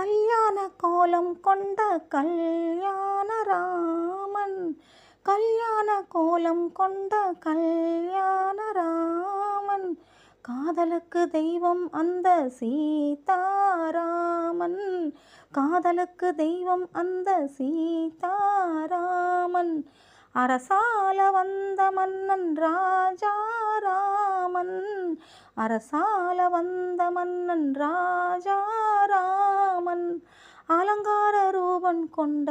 கல்யாண கோலம் கொண்ட கல்யாண ராமன், கல்யாண கோலம் கொண்ட கல்யாண ராமன், காதலுக்கு தெய்வம் அந்த சீதாராமன், காதலுக்கு தெய்வம் அந்த சீதாராமன், அரசால வந்த மன்னன் ராஜாராமன், அரசால வந்த மன்னன் ராஜாராமன், அலங்கார ரூபன் கொண்ட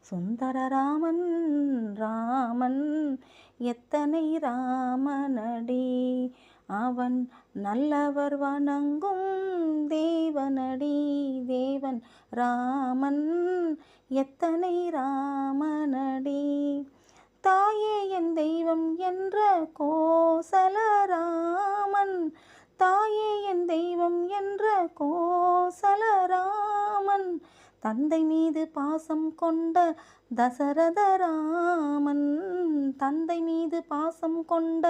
சுந்தரராமன், ராமன் எத்தனை ராமனடி, அவன் நல்லவர் வணங்கும் தேவனடி, தேவன் ராமன் எத்தனை ராமனடி, தாயே என் தெய்வம் என்ற கோசலராமன், தாயே என் தெய்வம் என்ற கோசலராமன், தந்தை மீது பாசம் கொண்ட தசரதராமன், தந்தை மீது பாசம் கொண்ட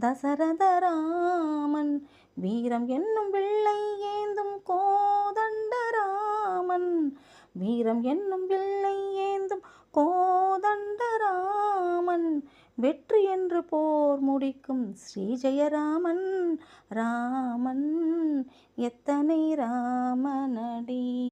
தசரதராமன், வீரம் என்னும் வில்லை ஏந்தும் கோதண்டராமன், வீரம் என்னும் வில்லை ஏந்தும் கோதண்டராமன், வெற்றி என்று போர் முடிக்கும் ஸ்ரீ ஜெயராமன், ராமன் எத்தனை ராமனடி.